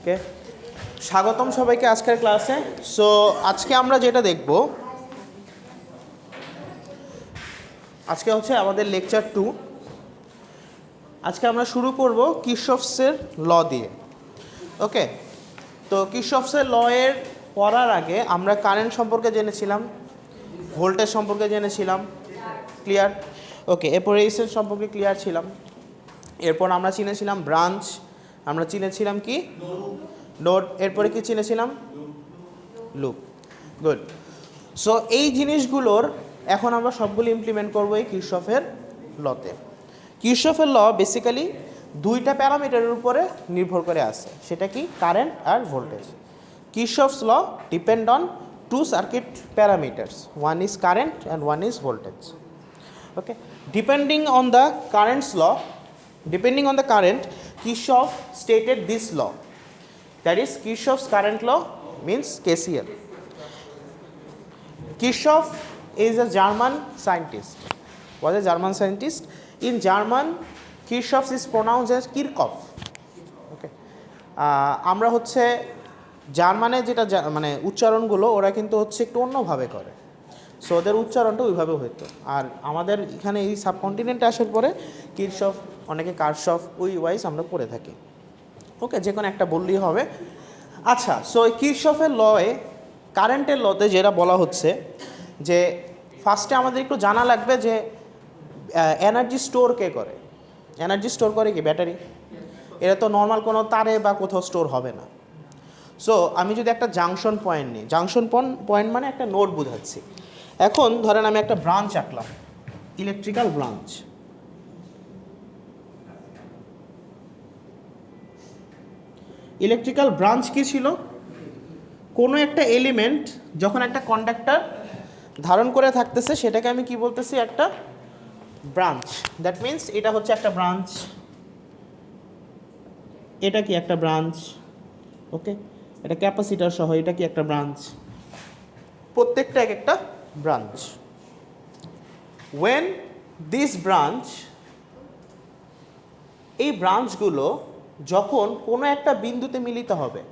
ওকে, স্বাগতম সবাইকে আজকের ক্লাসে। সো আজকে আমরা যেটা দেখব, আজকে হচ্ছে আমাদের লেকচার 2। আজকে আমরা শুরু করব কির্শফসের ল দিয়ে। ওকে, তো কির্শফসের ল এর পড়ার আগে আমরা কারেন্ট সম্পর্কে জেনেছিলাম, ভোল্টেজ সম্পর্কে জেনেছিলাম, ক্লিয়ার? ওকে, এরপর রেজিস্ট্যান্স সম্পর্কে ক্লিয়ার ছিলাম। এরপর আমরা চিনেছিলাম ব্রাঞ্চ, আমরা চিনেছিলাম কি নোড, এরপরে কি চিনেছিলাম লুপ। গুড। সো এই জিনিসগুলোর এখন আমরা সবগুলো ইমপ্লিমেন্ট করবো এই কির্শফের লতে। কির্শফের ল বেসিক্যালি দুইটা প্যারামিটারের উপরে নির্ভর করে আছে, সেটা কি কারেন্ট আর voltage. Kirchhoff's law depend on to circuit parameters, one is current and one is voltage. Okay, depending on the currents law, depending on the current, Kirchhoff stated this law, that is Kirchhoff's current law means KCL. Kirchhoff is a German scientist, was a German scientist. In German, Kirchhoff is pronounced as Kirchhoff. Okay, আমরা হচ্ছে জার্মানে যেটা মানে উচ্চারণগুলো ওরা কিন্তু হচ্ছে একটু অন্যভাবে করে, সো ওদের উচ্চারণটা ওইভাবে হইতো। আর আমাদের এখানে এই সাবকন্টিনেন্টে আসার পরে কির্শফ, অনেকে কার্শফ, ওই ওয়াইজ আমরা পড়ে থাকি। ওকে, যে কোনো একটা বললেই হবে। আচ্ছা, সো কির্শফের লয়ে, কারেন্টের লতে যেটা বলা হচ্ছে যে ফার্স্টে আমাদের একটু জানা লাগবে যে এনার্জি স্টোর কে করে। এনার্জি স্টোর করে কি ব্যাটারি, এটা তো নর্মাল কোনো তারে বা কোথাও স্টোর হবে না। সো আমি যদি একটা জাংশন পয়েন্ট নিই, জাংশন পয়েন্ট মানে একটা নোড বোঝাচ্ছি। এখন ধরেন আমি একটা ব্রাঞ্চ আঁকলাম, ইলেকট্রিক্যাল ব্রাঞ্চ। ইলেকট্রিক্যাল ব্রাঞ্চ কি ছিল? কোনো একটা এলিমেন্ট যখন একটা কন্ডাক্টর ধারণ করে থাকতেছে সেটাকে আমি কি বলতেছি? একটা ব্রাঞ্চ। দ্যাট মিন্স এটা হচ্ছে একটা ব্রাঞ্চ, এটা কি একটা ব্রাঞ্চ। ওকে, এটা ক্যাপাসিটার সহ এটা কি একটা ব্রাঞ্চ, প্রত্যেকটা এক একটা ব্রাঞ্চ। ওয়েন দিস ব্রাঞ্চ, এই ব্রাঞ্চগুলো যখন কোনো একটা বিন্দুতে মিলিত হবে,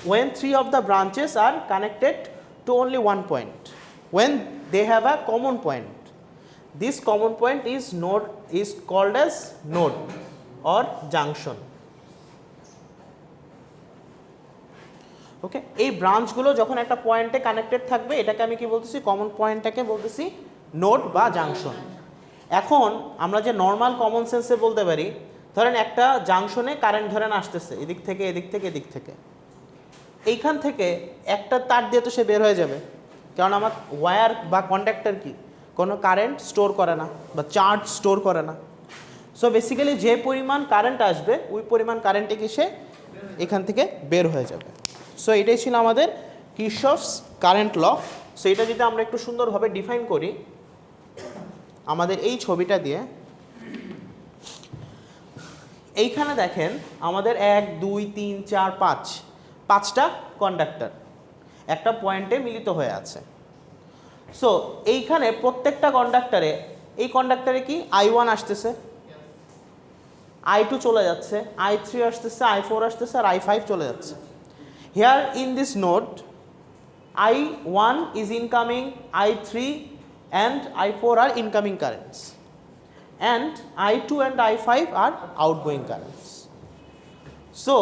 when three of the branches are connected to only one point, when they have a common point, this common point is called as node or junction. ওকে, এই ব্রাঞ্চগুলো যখন একটা পয়েন্টে কানেক্টেড থাকবে এটাকে আমি কি বলতেছি? কমন পয়েন্টটাকে বলতেছি নোড বা জাংশন। এখন আমরা যে নর্মাল কমন সেন্সে বলতে পারি, ধরেন একটা জাংশনে কারেন্ট ধরেন আসতেছে এদিক থেকে এদিক থেকে এদিক থেকে, এইখান থেকে একটা তার দিয়ে তো সে বের হয়ে যাবে, কারণ আমার ওয়্যার বা কন্ডাক্টর কি কোনো কারেন্ট স্টোর করে না বা চার্জ স্টোর করে না। সো বেসিক্যালি যে পরিমাণ কারেন্ট আসবে ওই পরিমাণ কারেন্টে কি সে এখান থেকে বের হয়ে যাবে। সো এটাই ছিল আমাদের কির্শফস কারেন্ট ল। সো এটা যদি আমরা একটু সুন্দরভাবে ডিফাইন করি আমাদের এই ছবিটা দিয়ে, এইখানে দেখেন আমাদের 1 2 3 4 5 পাঁচটা কন্ডাক্টর একটা পয়েন্টে মিলিত হয়ে আছে। সো এইখানে প্রত্যেকটা কন্ডাক্টরে, এই কন্ডাক্টরে কি I1 আসতেছে, I2 চলে যাচ্ছে, I3 আসতেছে, I4 আসতেছে আর I5 চলে যাচ্ছে। Here in this node, I1 is incoming, I3 and I4 are incoming currents, and I2 and I5 are outgoing currents. So,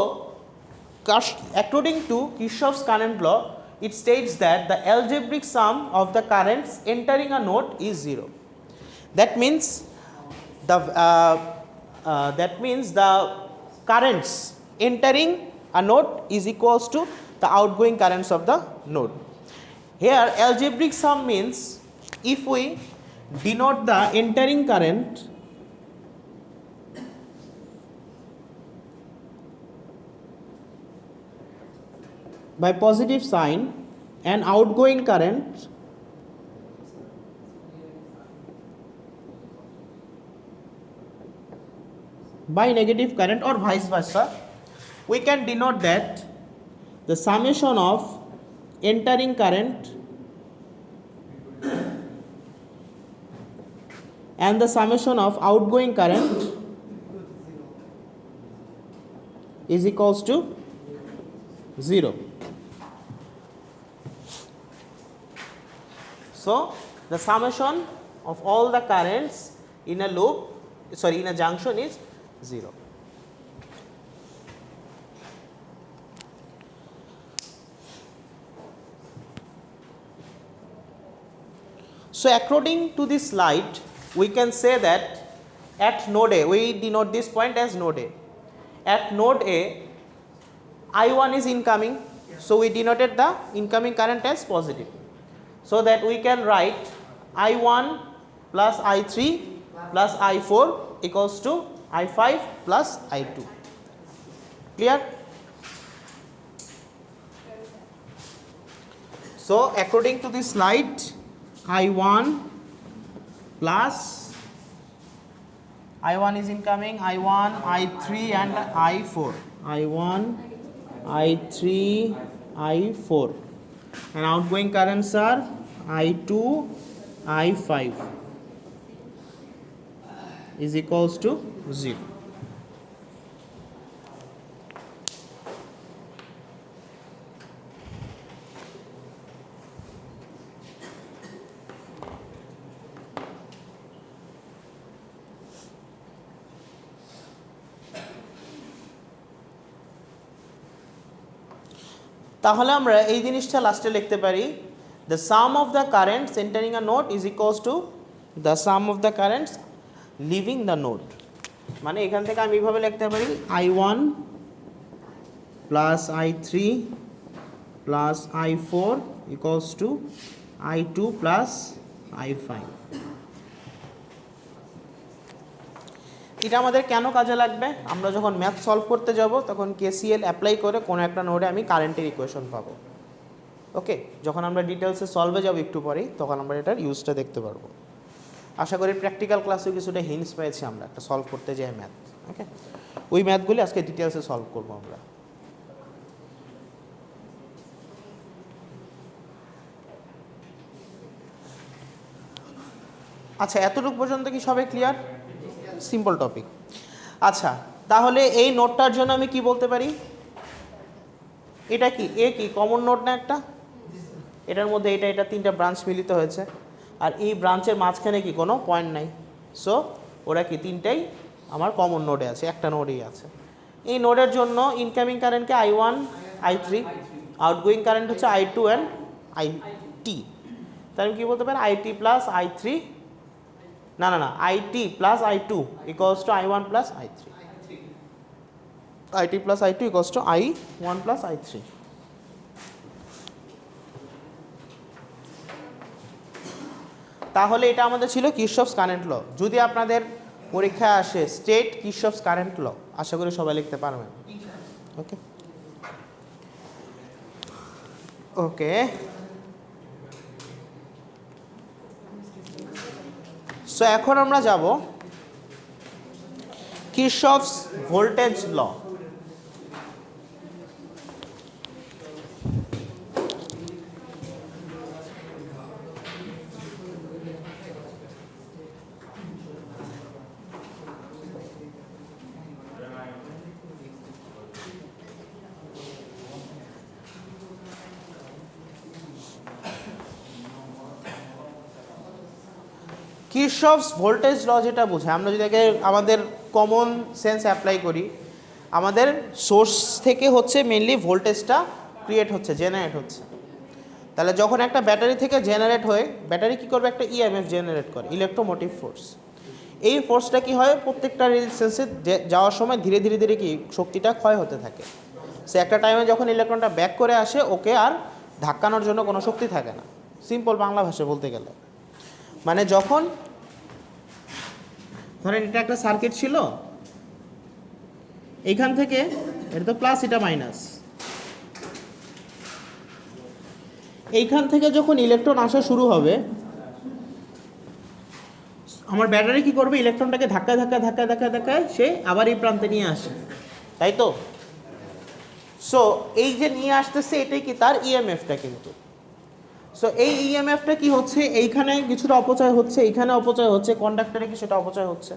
according to Kirchhoff's current law, it states that the algebraic sum of the currents entering a node is 0. That means the currents entering a node is equals to the outgoing currents of the node. Here algebraic sum means if we denote the entering current by positive sign and outgoing current by negative current or vice versa, we can denote that the summation of entering current and the summation of outgoing current is equals to 0. So the summation of all the currents in a loop, in a junction is 0. So according to this slide, we can say that at node A, we denote this point as node A. At node A, I1 is incoming, so we denoted the incoming current as positive. So that we can write I1 plus I3 plus I4 equals to I5 plus I2. Clear? So according to this slide, I1 is incoming, I1, I3 and I4. I1, I3, I4. And outgoing currents are I2, I5 is equals to 0. তাহলে আমরা এই জিনিসটা লাস্টে লিখতে পারি, the sum of the currents entering a node is equals to the sum of the currents leaving the node. মানে এখান থেকে আমি এইভাবে লিখতে পারি I1 plus I3 plus I4 equals to I2 plus I5. এটা আমাদের কেন কাজে লাগবে? আমরা যখন ম্যাথ সলভ করতে যাব তখন কেসিএল অ্যাপ্লাই করে কোনো একটা নোডে আমি কারেন্টের ইকুয়েশন পাবো। ওকে, যখন আমরা ডিটেলসে সলভে যাব একটু পরেই, তখন আমরা এটার ইউজটা দেখতে পারবো। আশা করি প্র্যাকটিক্যাল ক্লাসেও কিছুটা হিন্টস পেয়েছি আমরা একটা সলভ করতে যাই ম্যাথ। ওকে, ওই ম্যাথগুলি আজকে ডিটেলসে সলভ করবো আমরা। আচ্ছা, এতটুকু পর্যন্ত কি সবাই ক্লিয়ার? Simple topic. আচ্ছা, তাহলে এই নোটটার জন্য আমি কি বলতে পারি? এটা কি এ কি কমন নোট না একটা? এটার মধ্যে এটা তিনটা ব্রাঞ্চ মিলিত হয়েছে, আর এই ব্রাঞ্চের মাঝখানে কি কোনো পয়েন্ট নাই। সো ওরা কি তিনটাই আমার কমন নোডে আছে, একটা নোডেই আছে। এই নোডের জন্য ইনকামিং কারেন্টকে I1, I3, আউটগোয়িং কারেন্ট হচ্ছে I2 অ্যান্ড IT। তাহলে আমি কী বলতে পারি? IT প্লাস I3 না IT plus I2 equals to I1 plus I3। IT plus I2 equals to I1 plus I3। তাহলে এটা আমাদের ছিল কিরশফস কারেন্ট ল। যদি আপনাদের পরীক্ষায় আসে স্টেট কিরশফস কারেন্ট ল, আশা করি সবাই লিখতে পারবেন। ওকে ওকে সো এখন আমরা যাব কিরশফস ভোল্টেজ ল। কিরশফস ভোল্টেজ ল যেটা বোঝায়, আমরা যদি আমাদের কমন সেন্স অ্যাপ্লাই করি, আমাদের সোর্স থেকে হচ্ছে মেনলি ভোল্টেজটা ক্রিয়েট হচ্ছে, জেনারেট হচ্ছে। তাহলে যখন একটা ব্যাটারি থেকে জেনারেট হয়, ব্যাটারি কী করবে? একটা ইএমএফ জেনারেট করে, ইলেকট্রোমোটিভ ফোর্স। এই ফোর্সটা কি হয়? প্রত্যেকটা রেজিস্ট্যান্সে যাওয়ার সময় ধীরে ধীরে ধীরে কি শক্তিটা ক্ষয় হতে থাকে। সে একটা টাইমে যখন ইলেকট্রনটা ব্যাক করে আসে, ওকে আর ধাক্কানোর জন্য কোনো শক্তি থাকে না। সিম্পল বাংলা ভাষায় বলতে গেলে, মানে যখন ধরেন এটা একটা সার্কিট ছিল, এইখান থেকে এটা তো প্লাস, এটা মাইনাস, এইখান থেকে যখন ইলেকট্রন আসা শুরু হবে, আমার ব্যাটারি কি করবে? ইলেকট্রনটাকে ধাক্কায় ধাক্কায় ধাক্কায় ধাক্কায় ধাক্কায় সে আবার এই প্রান্তে নিয়ে আসে, তাই তো? সো এই যে নিয়ে আসতেছে, এটাই কি তার ইএমএফটা। কিন্তু সো এই ইএমএফটা কি হচ্ছে, এইখানে কিছুটা অপচয় হচ্ছে, এইখানে অপচয় হচ্ছে, কন্ডাক্টরে কিছুটা অপচয় হচ্ছে।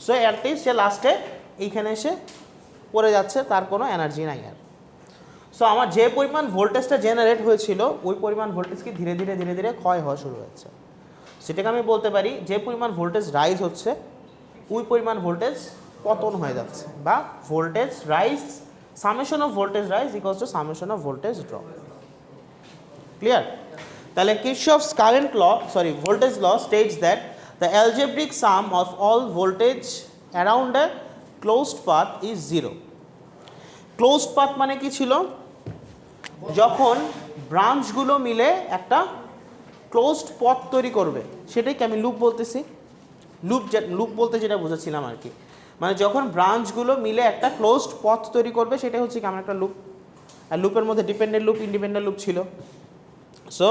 সো অ্যাটলিস্ট সে লাস্টে এইখানে এসে পড়ে যাচ্ছে, তার কোনো এনার্জি নাই আর। সো আমার যে পরিমাণ ভোল্টেজটা জেনারেট হয়েছিল ওই পরিমাণ ভোল্টেজ কি ধীরে ধীরে ধীরে ধীরে ক্ষয় হওয়া শুরু হচ্ছে। সেটাকে আমি বলতে পারি যে পরিমাণ ভোল্টেজ রাইজ হচ্ছে ওই পরিমাণ ভোল্টেজ পতন হয়ে যাচ্ছে, বা voltage rise, summation of voltage rise equals to summation of voltage drop. Clear? তাহলে Kirchhoff's current law, sorry voltage law states that the algebraic sum of all voltage around a closed path is zero. Closed path মানে কি ছিল? যখন ব্রাঞ্চগুলো মিলে একটা closed পথ তৈরি করবে, সেটাই কি আমি লুপ বলতেছি। লুপ বলতে যেটা বুঝেছিলাম আর কি, মানে যখন ব্রাঞ্চগুলো মিলে একটা ক্লোজড পথ তৈরি করবে সেটাই হচ্ছে কি আমার একটা লুপ। আর লুপের মধ্যে ডিপেন্ডেন্ট লুপ, ইন্ডিপেন্ডেন্ট লুপ ছিল। সো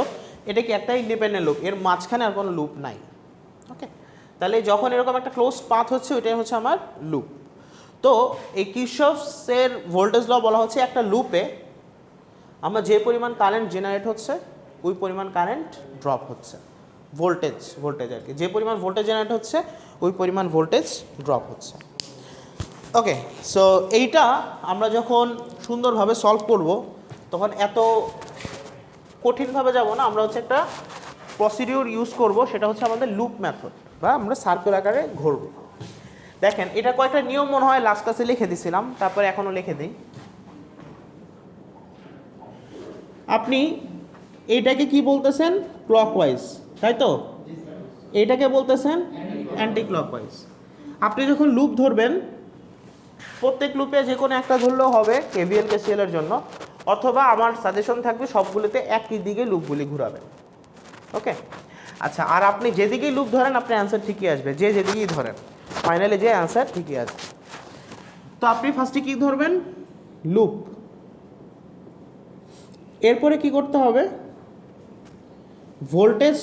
এটা কি একটা ইন্ডিপেন্ডেন্ট লুপ, এর মাঝখানে আর কোনো লুপ নাই। ওকে, তাহলে যখন এরকম একটা ক্লোজ পাথ হচ্ছে ওইটাই হচ্ছে আমার লুপ। তো এই কিরশফসের ভোল্টেজ ল বলা হচ্ছে একটা লুপে আমরা যে পরিমাণ কারেন্ট জেনারেট হচ্ছে ওই পরিমাণ কারেন্ট ড্রপ হচ্ছে, ভোল্টেজ আর কি, যে পরিমাণ ভোল্টেজ জেনারেট হচ্ছে ওই পরিমাণ ভোল্টেজ ড্রপ হচ্ছে। ওকে, সো এইটা আমরা যখন সুন্দরভাবে সলভ করব তখন এত কঠিনভাবে যাব না, আমরা হচ্ছে একটা প্রসিডিউর ইউজ করব, সেটা হচ্ছে আমাদের লুপ মেথড, বা আমরা সার্কেল আকারে ঘুরব। দেখেন এটা কয়েকটা নিয়ম মনে হয় লাস্ট ক্লাসে লিখে দিছিলাম, তারপরে এখনও লিখে দিই। আপনি এইটাকে কি বলতেছেন? ক্লকওয়াইজ, তাই তো? এইটাকে বলতেছেন অ্যান্টি ক্লকওয়াইজ। আপনি যখন লুপ ধরবেন, প্রত্যেক লুপে যে কোনো একটা ধরলেও হবে কেভিএল কেসিএল এর জন্য, অথবা আমার সাজেশন থাকবে সবগুলোতে একই দিকে লুপগুলি ঘুরাবেন। ওকে, আচ্ছা, আর আপনি যেদিকেই লুপ ধরেন আপনার অ্যান্সার ঠিকই আসবে, যেদিকেই ধরেন ফাইনালি যে অ্যান্সার ঠিকই আসবে। তো আপনি ফার্স্টে কি ধরবেন? লুপ। এরপরে কি করতে হবে? ভোল্টেজ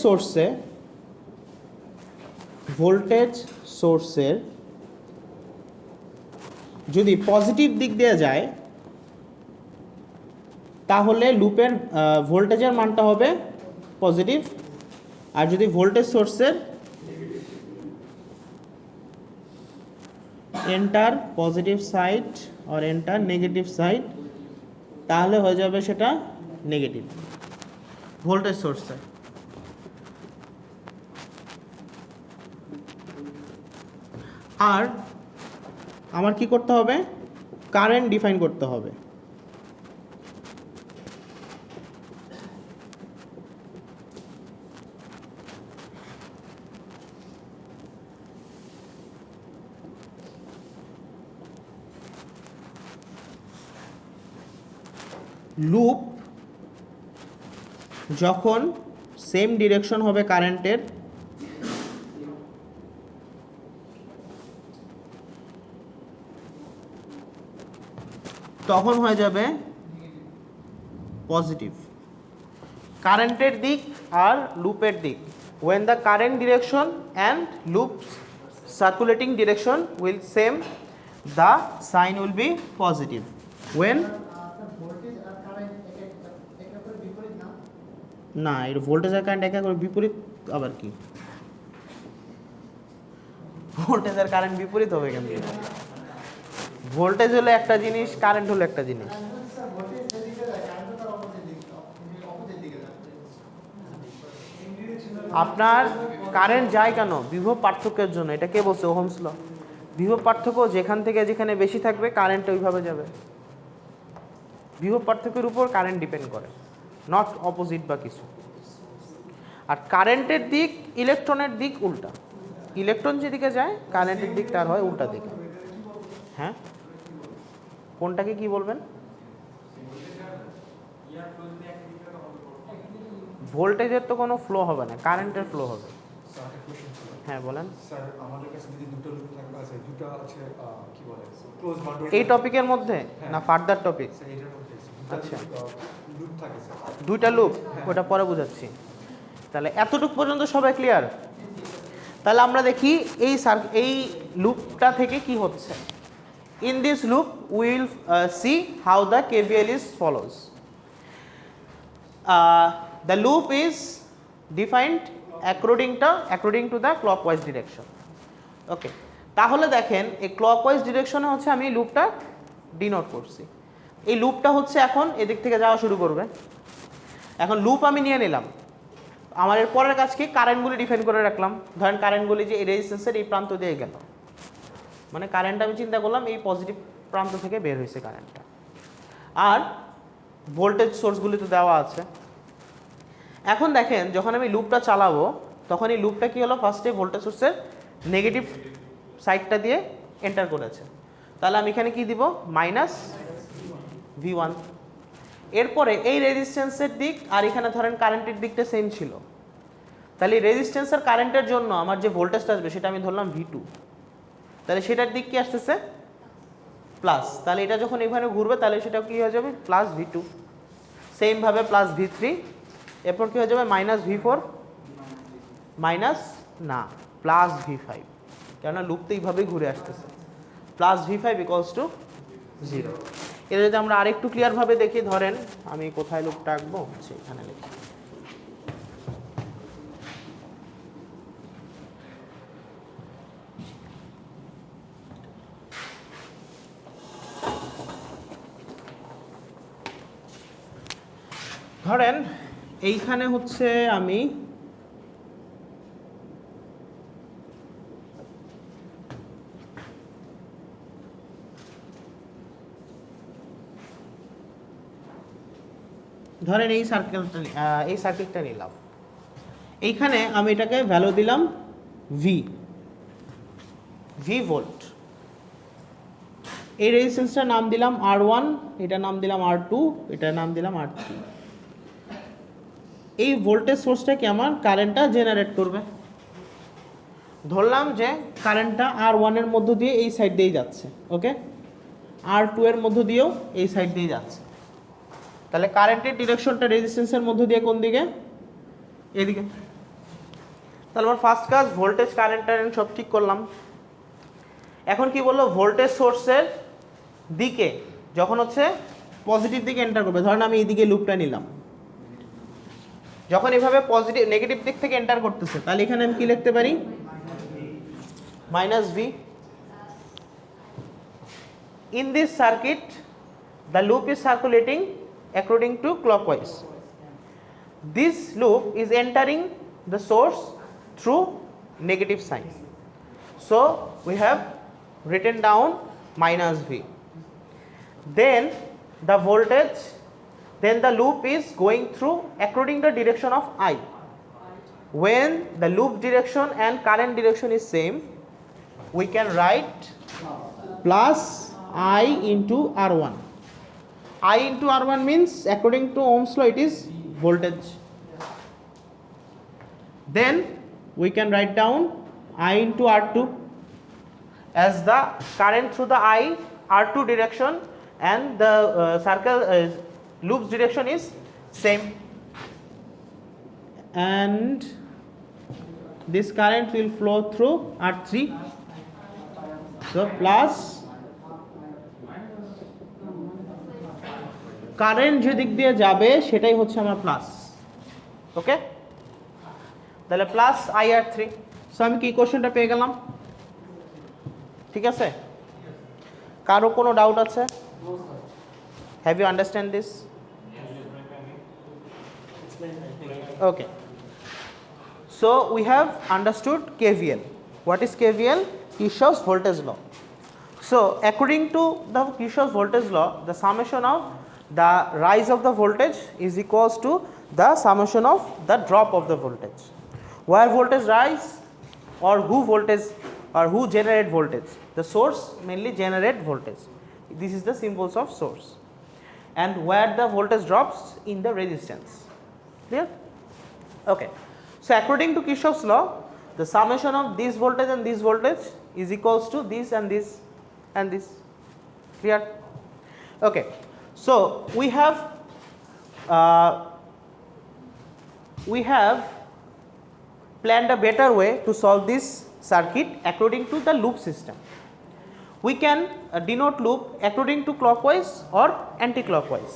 সোর্সের যদি পজিটিভ দিক দিয়ে যায় তাহলে লুপের ভোল্টেজের মানটা হবে পজিটিভ, আর যদি ভোল্টেজ সোর্সের এন্টার পজিটিভ সাইড আর এন্টার নেগেটিভ সাইড তাহলে হয়ে যাবে সেটা নেগেটিভ ভোল্টেজ সোর্সে। আর আমার কি করতে হবে? কারেন্ট ডিফাইন করতে হবে। লুপ যখন সেম ডিরেকশন হবে কারেন্টের, তখন হয়ে যাবে পজিটিভ কারেন্টের দিক আর লুপের দিক। when the current direction and loop's circulating direction will same, the sign will be positive. when না, এটা ভোল্টেজ আর কারেন্ট একে করে বিপরীত। আবার কি ভোল্টেজ আর কারেন্ট বিপরীত হবে কেন? ভোল্টেজ হলো একটা জিনিস, কারেন্ট হলো একটা জিনিস। আপনার কারেন্ট যায় কেন? বিভব পার্থক্যের জন্য। এটা কে বলছে? Ohm's law. বিভব পার্থক্য যেখান থেকে যেখানে বেশি থাকবে কারেন্ট ওইভাবে যাবে। বিভব পার্থক্যের উপর কারেন্ট ডিপেন্ড করে, নট অপোজিট বা কিছু। আর কারেন্টের দিক, ইলেকট্রনের দিক উল্টা। ইলেকট্রন যেদিকে যায় কারেন্টের দিক তার হয় উল্টা দিকে। হ্যাঁ, কোনটাকে কি বলবেন? ভোল্টেজের তো কোনো ফ্লো হবে না, কারেন্টের ফ্লো হবে। হ্যাঁ বলেন। স্যার আমাদের কাছে যদি দুটো লুপ থাকে, আছে দুটো আছে কি বলে ক্লোজ বাউন্ডারি এই টপিকের মধ্যে না ফার্দার টপিক? এইটার মধ্যে আচ্ছা, লুপ থাকে স্যার, দুইটা লুপ, ওটা পরে বুঝাচ্ছি। তাহলে এতটুকু পর্যন্ত সবাই ক্লিয়ার? তাহলে আমরা দেখি এই লুপটা থেকে কি হচ্ছে। In this loop we will see how the KVL is follows. the loop is defined according to the clockwise direction. ওকে, তাহলে দেখেন এই ক্লকওয়াইজ ডিরেকশনে হচ্ছে আমি লুপটা ডিনোট করছি। এই লুপটা হচ্ছে এখন এদিক থেকে যাওয়া শুরু করবে। এখন লুপ আমি নিয়ে নিলাম, আমার এর পরের কাজ কি, কারেন্টগুলি ডিফাইন করে রাখলাম। ধরেন কারেন্টগুলি যে এই রেজিস্ট্যান্সের এই প্রান্ত দিয়ে গেল, মানে কারেন্ট আমি চিন্তা করলাম এই পজিটিভ প্রান্ত থেকে বের হয়েছে কারেন্টটা, আর ভোল্টেজ সোর্সগুলি তো দেওয়া আছে। এখন দেখেন যখন আমি লুপটা চালাবো তখন এই লুপটা কি হলো, ফার্স্টে ভোল্টেজ সোর্সের নেগেটিভ সাইডটা দিয়ে এন্টার করেছে, তাহলে আমি এখানে কি দিব, -V1। এরপরে এই রেজিস্ট্যান্সের দিক আর এখানে ধরেন কারেন্টের দিকটা সেম ছিল, তাহলে রেজিস্ট্যান্স আর কারেন্টের জন্য আমার যে ভোল্টেজটা আসবে সেটা আমি ধরলাম V2, তাহলে সেটার দিক কি আসতেছে প্লাস, তাহলে এটা যখন এখানে ঘুরবে তাহলে সেটা কি হয়ে যাবে +V2। সেমভাবে +V3, এরপর কি হয়ে যাবে -V4 না +V5, কেননা লুপ তো এইভাবেই ঘুরে আসতেছে, +V5 = 0। এটা যদি আমরা আরেকটু ক্লিয়ারভাবে দেখি, ধরেন আমি কোথায় লুপটা আঁকবো, এখানে লিখি। ধরেন এইখানে হচ্ছে আমি ধরেন এই সার্কিটটা নিলাম, এইখানে আমি এটাকে ভ্যালু দিলাম V ভোল্ট, এই রেজিস্ট্যান্সটার নাম দিলাম R1, এটার নাম দিলাম R2, এটার নাম দিলাম R3। এই ভোল্টেজ সোর্সটা কি আমার কারেন্টটা জেনারেট করবে। ধরলাম যে কারেন্টটা R1 এর মধ্য দিয়ে এই সাইড দিয়ে যাচ্ছে, ওকে, R2 এর মধ্য দিয়েও এই সাইড দিয়ে যাচ্ছে, তাহলে কারেন্টের ডিরেকশনটা রেজিস্ট্যান্সের মধ্য দিয়ে কোন দিকে, এদিকে। তাহলে আমার ফার্স্ট কাজ ভোল্টেজ কারেন্ট সব ঠিক করলাম। এখন কি বললো, ভোল্টেজ সোর্সের দিকে যখন হচ্ছে পজিটিভ দিকে এন্টার করবে, ধরেন আমি এইদিকে লুপটা নিলাম, যখন এভাবে নেগেটিভ দিক থেকে এন্টার করতেছে তাহলে এখানে আমি কি লিখতে পারি, -V। In this circuit the loop is circulating according to clockwise. This loop is entering the source through negative sign, so we have written down -V. Then the voltage, then the loop is going through according the direction of I. When the loop direction and current direction is same, we can write +I into R1. I into R1 means according to Ohm's law it is voltage. Then we can write down I into R2 as the current through the R2 direction and the loop's direction is same, and this current will flow through R3, so plus current যে দিক দিয়ে যাবে সেটাই হচ্ছে আমার plus, ওকে, তাহলে +IR3। So আমি কি কোশ্চেনটা পেয়ে গেলাম, ঠিক আছে। কারো কোনো ডাউট আছে? Have you understand this? Okay, so we have understood KVL. What is KVL? Kirchhoff's voltage law. So according to the Kirchhoff's voltage law, the summation of the rise of the voltage is equals to the summation of the drop of the voltage. Where voltage rise or who generate voltage? The source mainly generate voltage. This is the symbols of source. And where the voltage drops, in the resistance. Clear? Okay, so according to Kirchhoff's law, the summation of this voltage and this voltage is equals to this and this and this. Clear? Okay, so we have planned a better way to solve this circuit according to the loop system. We can denote loop according to clockwise or anti-clockwise.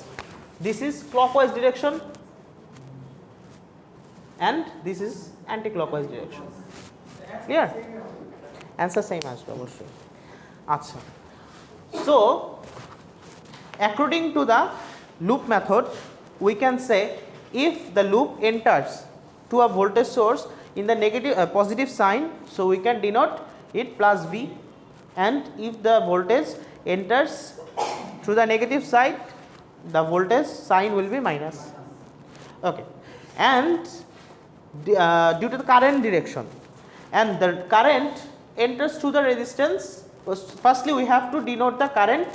This is clockwise direction, and this is anti-clockwise direction. Clear? Answer same আসবে অবশ্যই। আচ্ছা, so according to the loop method we can say if the loop enters to a voltage source in the negative positive sign, so we can denote it plus V, and if the voltage enters through the negative side, the voltage sign will be minus. Okay, and due to the current direction, and the current enters through the resistance, firstly we have to denote the current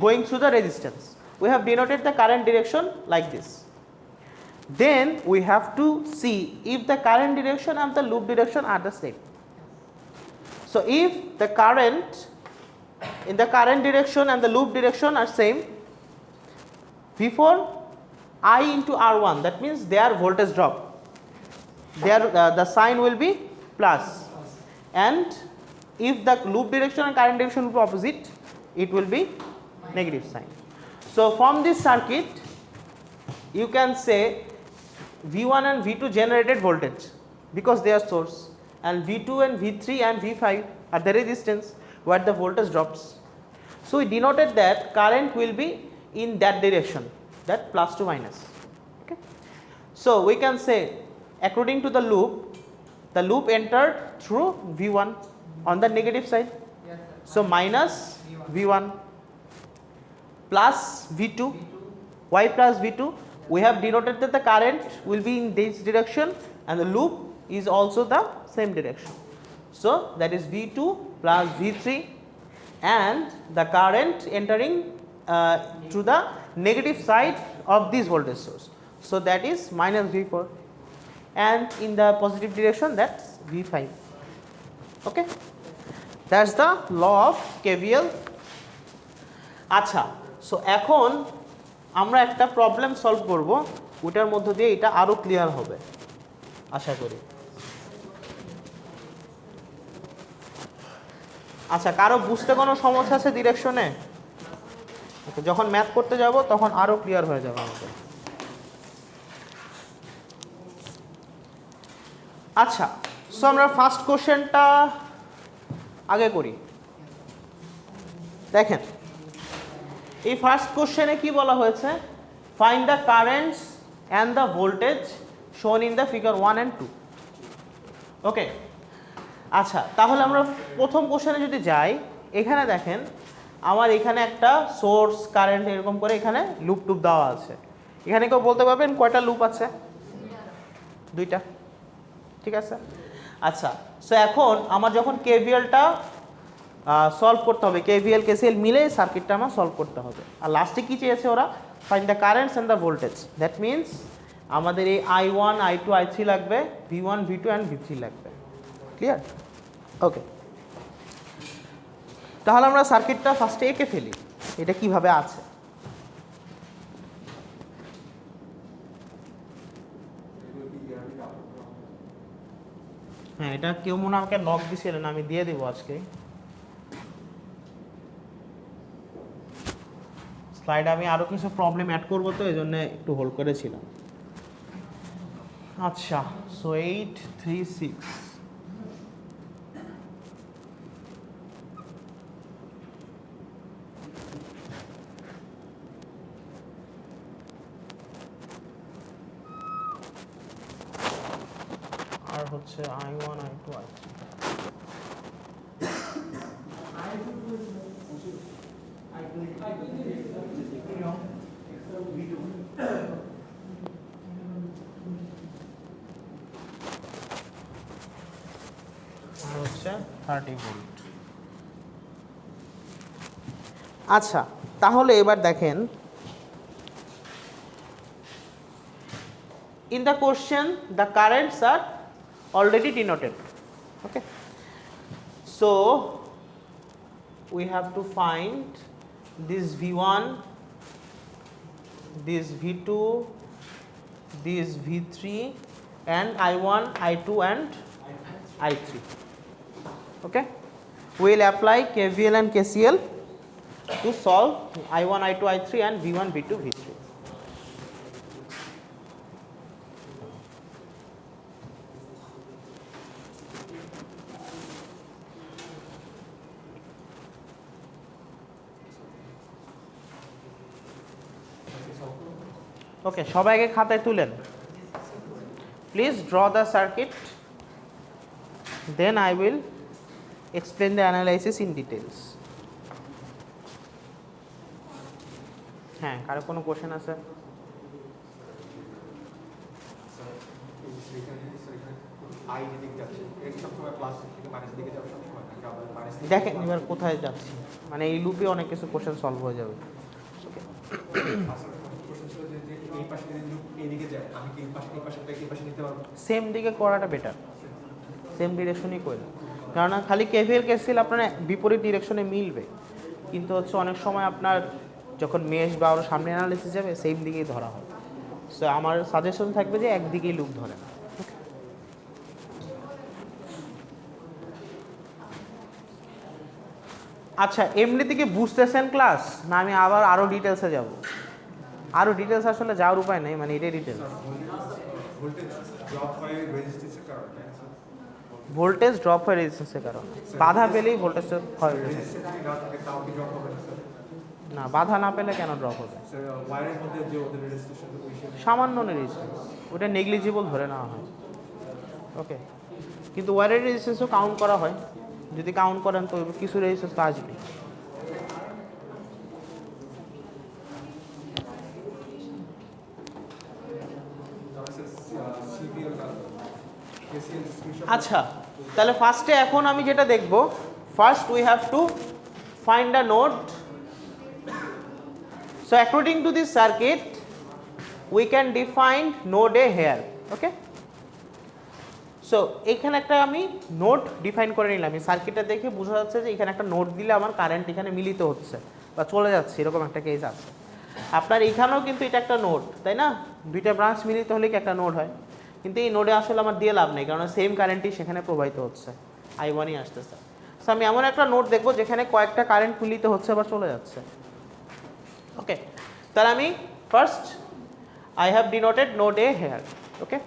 going through the resistance. We have denoted the current direction like this. Then we have to see if the current direction and the loop direction are the same. So if the current in the current direction and the loop direction are same, before I into R1, that means their voltage drop, their the sign will be plus, and if the loop direction and current direction will be opposite, it will be negative sign. So from this circuit you can say V1 and V2 generated voltage because they are source, and V2 and V3 and V5 are the resistance where the voltage drops. So we denoted that current will be in that direction, that plus to minus. Okay, so we can say according to the loop entered through V1 on the negative side, so minus V1 plus V2. Why plus V2? We have denoted that the current will be in this direction and the loop is also the same direction, so that is V2 plus V3, and the current entering to the negative side of this voltage source, so that is minus V4, and in the positive direction that's V5. Okay, that's the law of KVL. আচ্ছা, so এখন আমরা একটা problem solve করব, ওটার মধ্য দিয়ে এটা আরো ক্লিয়ার হবে আশা করি। আচ্ছা, কারো বুঝতে কোনো সমস্যা আছে ডিরেকশনে? যখন ম্যাথ করতে যাব তখন আরো ক্লিয়ার হয়ে যাবে আমাদের। আচ্ছা, সো আমরা ফার্স্ট কোশ্চেনটা আগে করি। দেখেন, এই ফার্স্ট কোশ্চেনে কি বলা হয়েছে, find the currents and the voltage শোন ইন দ্য ফিগার 1 and 2। ওকে, আচ্ছা, তাহলে আমরা প্রথম কোশ্চেনে যদি যাই, এখানে দেখেন আমার এখানে একটা সোর্স কারেন্ট এরকম করে এখানে লুপ টুপ দেওয়া আছে। এখানে কেউ বলতে পারবেন কয়টা লুপ আছে? দুইটা, ঠিক আছে। আচ্ছা, সো এখন আমার যখন কেভিএলটা সলভ করতে হবে, কেভিএল কেসিএল মিলে সার্কিটটা আমার সলভ করতে হবে। আর লাস্টে কি চেয়েছে ওরা? Find the currents and the voltage. That means আমাদের এই I1 I2 I3 লাগবে, V1 V2 অ্যান্ড V3 লাগবে। ক্লিয়ার? ওকে, তাহলে আমরা সার্কিটটা ফার্স্টে এঁকে ফেলি, এটা কিভাবে আছে। হ্যাঁ, এটা কেউ মনে আমাকে নক দিছিলেন, আমি দিয়ে দেবো আজকে। স্লাইডে আমি আরও কিছু প্রবলেম অ্যাড করবো, তো এই জন্য একটু হোল্ড করেছিলাম। আচ্ছা, সো 836 আর হচ্ছে I1 I2 I3। আর হচ্ছে 30 ভোল্ট। আচ্ছা, তাহলে এবার দেখেন, in the question the currents are already denoted. Okay, so we have to find this V1, this V2, this V3, and I1 I2 and I3. Okay, we will apply KVL and KCL to solve I1 I2 I3 and V1 V2 V3. ওকে, সবাইকে খাতায় তুলেন। Please draw the circuit, then I will explain the analysis in details. হ্যাঁ, কারো কোনো question আছে? দেখেন এবার কোথায় যাচ্ছি, মানে এই লুপে অনেক কিছু কোশ্চেন সলভ হয়ে যাবে। সেম দিকে করাটা বেটার, সেম ডিরেকশনই করে, কারণ খালি কেভিএল কেসিএল আপনার বিপরীত ডিরেকশনে মিলবে, কিন্তু হচ্ছে অনেক সময় আপনার যখন মেশ বা আরও সামনে অ্যানালিসিস যাবে সেম দিকেই ধরা হয়। সো আমার সাজেশন থাকবে যে একদিকেই লুপ ধরে না। আচ্ছা, এমনি থেকে বুঝতেছেন ক্লাস, না আমি আবার আরও ডিটেলসে যাব? আরও ডিটেলস আসলে যাওয়ার উপায় নেই, মানে এটাই ডিটেলস। ভোল্টেজ ড্রপ হয় রেজিস্ট্যান্সের কারণে, বাধা পেলেই ভোল্টেজটা হয়। না, বাধা না পেলে কেন ড্রপ হবে? সামান্য রেজিস্ট্যান্স, ওটা নেগলিজিবল ধরে নেওয়া হয়। ওকে, কিন্তু ওয়ারের রেজিস্ট্যান্সও কাউন্ট করা হয়, যদি কাউন্ট করেন তো কিছু রেজিস্ট্যান্স তো আসবে। আচ্ছা, তাহলে ফার্স্টে এখন আমি যেটা দেখব, first we have to find a node. So according to this circuit we can define node A here. Okay, so এখানে একটা আমি নোড ডিফাইন করে নিলাম। এই সার্কিটটা দেখে বোঝা যাচ্ছে যে এখানে একটা নোড দিলে আমার কারেন্ট এখানে মিলিত হচ্ছে বা চলে যাচ্ছে, এরকম একটা কেস আছে। আপনার এখানেও কিন্তু এটা একটা নোড, তাই না? দুইটা ব্রাঞ্চ মিলিত হলে কি একটা নোড হয়, কিন্তু এই নোডে আসলে আমার দিয়ে লাভ নেই, কারণ সেম কারেন্টই সেখানে প্রবাহিত হচ্ছে, I1ই আসতেছে। সো আমি এমন একটা নোড দেখবো যেখানে কয়েকটা কারেন্ট মিলিত হচ্ছে আবার চলে যাচ্ছে। ওকে, তাহলে আমি first I have denoted node A here. Okay,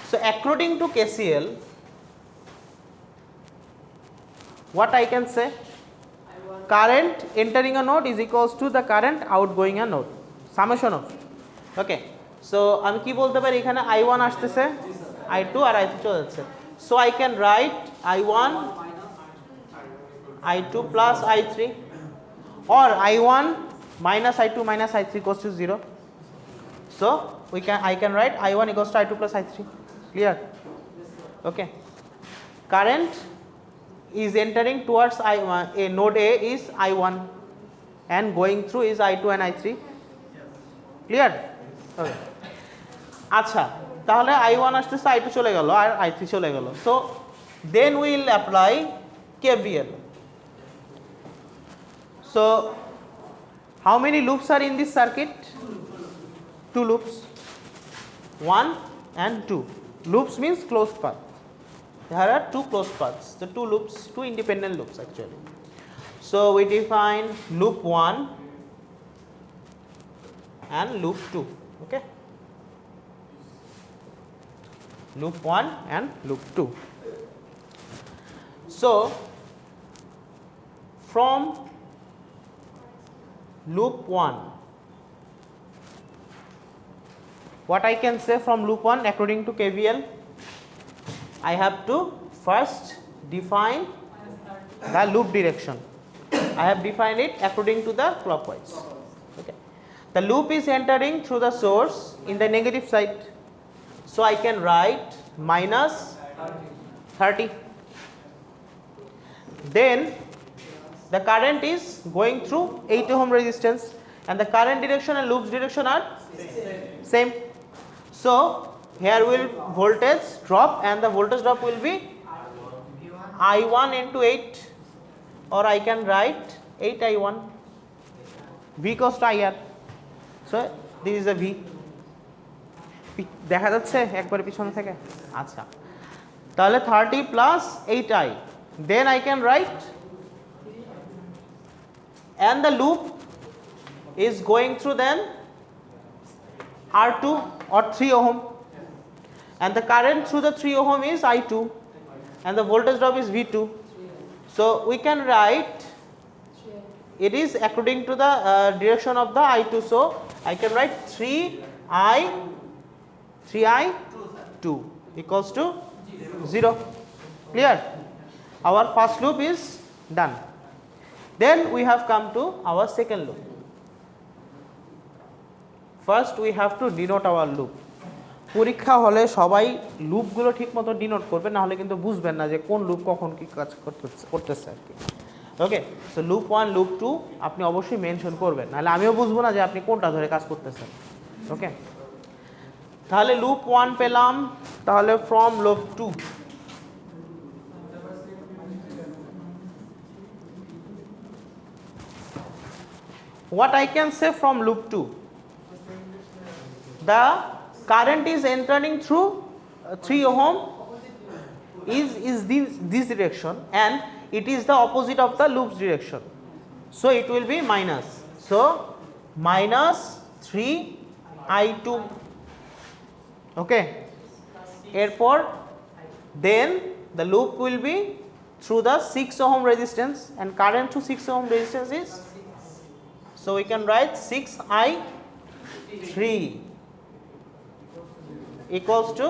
so according to KCL, what I can say, current entering a node is equals to the current outgoing a node, summation of. Okay, so আমি কি বলতে পারি, এখানে I1 আসতেছে, I2 আর I3 চলে যাচ্ছে। So I can write I1, I2 plus I3, or I1 minus I2 minus I3 equals to 0. So I can write I1 equals to I2 plus I3. Clear? Okay. Current is entering towards I1, a node A is I1, and going through is I2 and I3. Clear? Okay. আচ্ছা, তাহলে I1 আসতেছে, I2 চলে গেল আর I3 চলে গেল। So then we will apply KVL. So how many loops are in this circuit? Two loops, 1 and 2. Loops means closed path. There are two closed paths, the two loops, two independent loops actually. So we define loop 1 and loop 2. Okay, loop 1 and loop 2. So from loop 1, what I can say from loop 1 according to KVL, I have to first define the loop direction. I have defined it according to the clockwise. Okay, the loop is entering through the source in the negative side, so I can write minus 30. Then the current is going through 8 ohm resistance, and the current direction and loop's direction are same. So here will voltage drop, and the voltage drop will be I1 into 8, or I can write 8I1. V equals to IR. So this is a V. দেখা যাচ্ছে একবার পিছনে থেকে? আচ্ছা, তাহলে 30 plus 8I, then I can write, and the loop is going through then R2 or 3 ohm, and the current through the 3 ohm is I2, and the voltage drop is V2. So we can write it is according to the direction of the I2. So I can write 3i 2 equals to 0. Clear? Our first loop is done. Then we have come to our second loop. First we have to denote our loop. পরীক্ষা হলে সবাই লুপগুলো ঠিকমতো denote করবে, না হলে কিন্তু বুঝবেন না যে কোন লুপ কখন কি কাজ করতেছে আর কি। ওকে, সো লুপ 1 লুপ 2 আপনি অবশ্যই মেনশন করবেন, নাহলে আমিও বুঝবো না যে আপনি কোনটা ধরে কাজ করতেছেন। ওকে, তাহলে লুপ 1 পেলাম, তাহলে from loop 2 what I can say from loop 2, the current is entering through 3 ohm is this direction, and it is the opposite of the loop's direction, so it will be minus, so minus 3i2. Okay, erpor then the loop will be through the 6 ohm resistance, and current to 6 ohm resistance is, so we can write 6i3 equals to